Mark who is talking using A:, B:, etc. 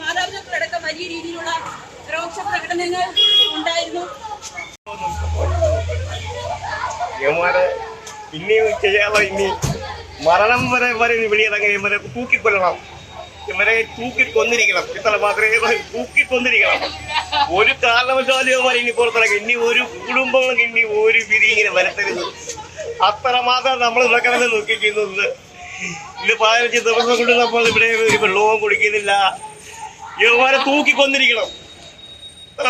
A: മാതാപിതാക്കളടക്കം വലിയ രീതിയിലുള്ള രോക്ഷ പ്രകടനങ്ങൾ ഉണ്ടായിരുന്നു.
B: ഇനിയും ചെയ്യാതെ ഇനി മരണം വരെ വിളിയതങ്ങനെ ഇവരെ തൂക്കിക്കൊല്ലണം, ഇവരെ തൂക്കിക്കൊന്നിരിക്കണം. ഇത്ര മാത്രമേ തൂക്കിക്കൊന്നിരിക്കണം. ഒരു കാരണവശാലും ഇവരെ ഇനി പുറത്തിറങ്ങി ഇനി ഒരു കുടുംബങ്ങൾക്ക് ഇനി ഒരു വിധി ഇങ്ങനെ വരത്തരുത്. അത്രമാത്രം നമ്മൾ ഇതൊക്കെ നോക്കിക്കുന്നത്. ഇത് 15 ദിവസം കൊണ്ട് നമ്മൾ ഇവിടെ ഒരു വെള്ളവും കുടിക്കുന്നില്ല. ഇവരെ തൂക്കിക്കൊന്നിരിക്കണം. അത്ര